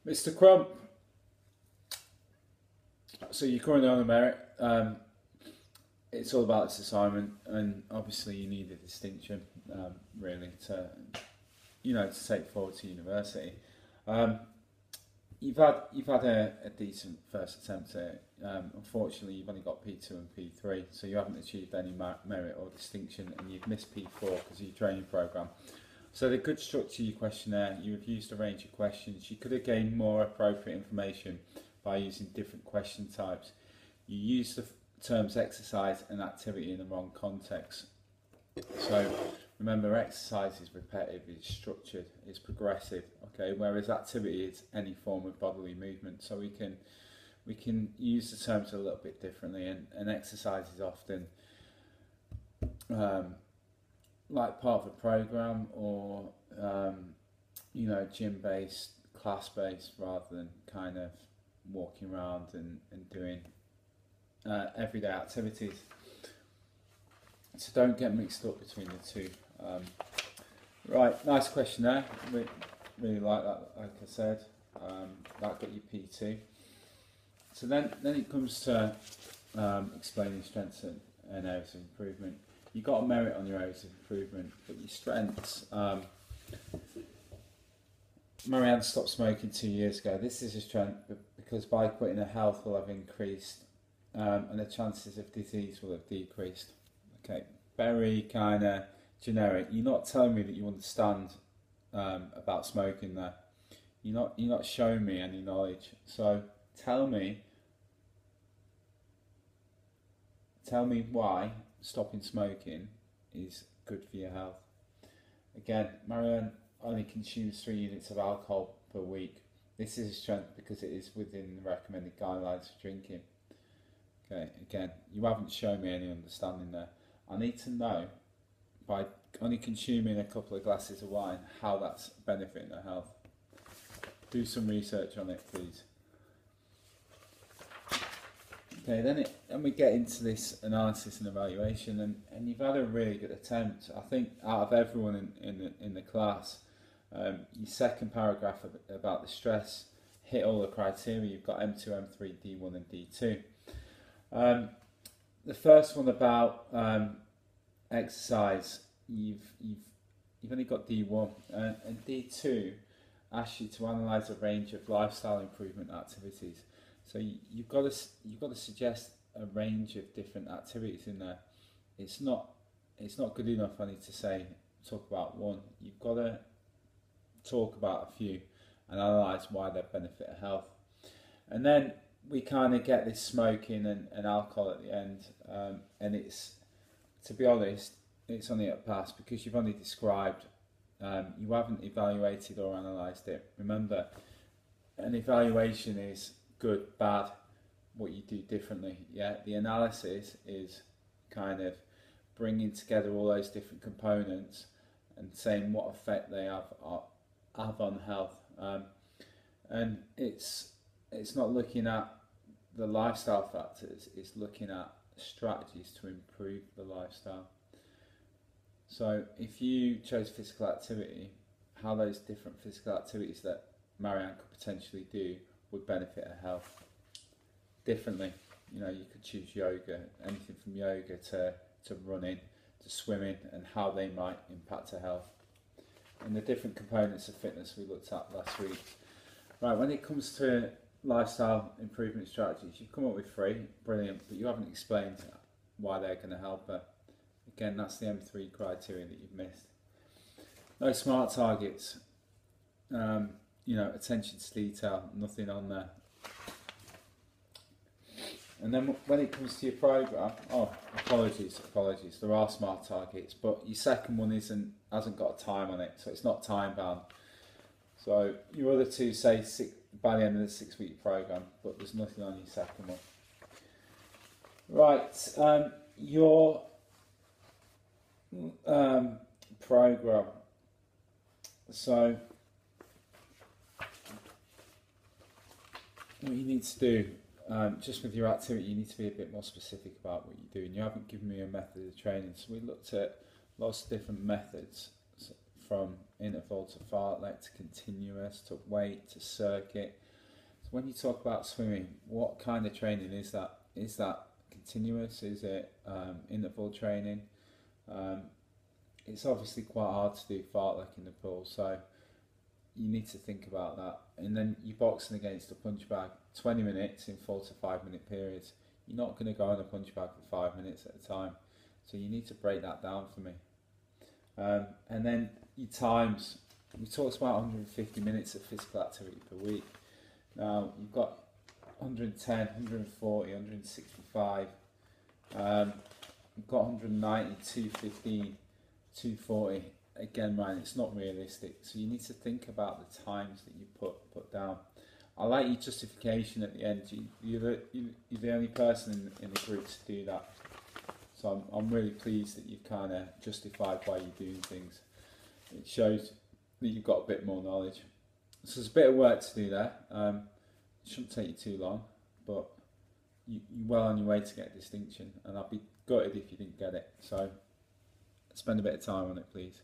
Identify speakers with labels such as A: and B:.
A: Mr. Crump, so you're currently on a merit. It's all about this assignment, and obviously you need a distinction, really, to take forward to university. Um, you've had a decent first attempt at it. Unfortunately, you've only got P2 and P3, so you haven't achieved any merit or distinction, and you've missed P4 because of your training program. So they could structure your questionnaire. You have used a range of questions. You could have gained more appropriate information by using different question types. You use the terms exercise and activity in the wrong context. So remember, exercise is repetitive, it's structured, it's progressive, okay, whereas activity is any form of bodily movement. So we can use the terms a little bit differently, and exercise is often like part of a program, or gym based, class based, rather than kind of walking around and doing everyday activities. So don't get mixed up between the two. Right, nice question there. Really like that, like I said. That got you P2. So then it comes to explaining strengths and areas of improvement. You got a merit on your areas of improvement, but your strengths. Marianne stopped smoking 2 years ago. This is a strength because by quitting, her health will have increased, and the chances of disease will have decreased. Okay, very kind of generic. You're not telling me that you understand about smoking there. You're not showing me any knowledge. So tell me why stopping smoking is good for your health. Again, Marianne only consumes 3 units of alcohol per week. This is a strength because it is within the recommended guidelines for drinking. Okay, again, you haven't shown me any understanding there. I need to know, by only consuming a couple of glasses of wine, how that's benefiting their health. Do some research on it, please. Okay, then we get into this analysis and evaluation, and you've had a really good attempt. I think out of everyone in the class, your second paragraph about the stress hit all the criteria. You've got M2, M3, D1 and D2. The first one about exercise, you've only got D1, and D2 asks you to analyse a range of lifestyle improvement activities. So you've got to suggest a range of different activities in there. It's not good enough only to talk about one. You've got to talk about a few and analyse why they benefit health. And then we kind of get this smoking and alcohol at the end, and it's, to be honest, it's only at pass because you've only described, you haven't evaluated or analysed it. Remember, an evaluation is good, bad, what you do differently. Yeah, the analysis is kind of bringing together all those different components and saying what effect they have on health. And it's not looking at the lifestyle factors, it's looking at strategies to improve the lifestyle. So if you chose physical activity, how those different physical activities that Marianne could potentially do would benefit her health differently. You could choose yoga, anything from yoga to running, to swimming, and how they might impact her health. And the different components of fitness we looked at last week. Right, when it comes to lifestyle improvement strategies, you've come up with 3, brilliant, but you haven't explained why they're going to help her. Again, that's the M3 criteria that you've missed. No SMART targets. Attention to detail, nothing on there. And then when it comes to your program, apologies, there are SMART targets, but your second one hasn't got a time on it, so it's not time bound. So your other two say by the end of the 6-week program, but there's nothing on your second one. Right, your program. So what you need to do, just with your activity, you need to be a bit more specific about what you're doing. You haven't given me a method of training, so we looked at lots of different methods from interval to fartlek to continuous to weight to circuit. So when you talk about swimming, what kind of training is that? Is that continuous? Is it interval training? It's obviously quite hard to do fartlek in the pool, so you need to think about that. And then you're boxing against a punch bag, 20 minutes in 4 to 5 minute periods. You're not going to go on a punch bag for 5 minutes at a time, so you need to break that down for me. And then your times. We talked about 150 minutes of physical activity per week. Now you've got 110, 140, 165. You've got 190, 215, 240. Again, man, it's not realistic. So you need to think about the times that you put down. I like your justification at the end. You're the only person in the group to do that. So I'm really pleased that you've kind of justified why you're doing things. It shows that you've got a bit more knowledge. So there's a bit of work to do there. It shouldn't take you too long, but you're well on your way to get a distinction, and I'd be gutted if you didn't get it. So spend a bit of time on it, please.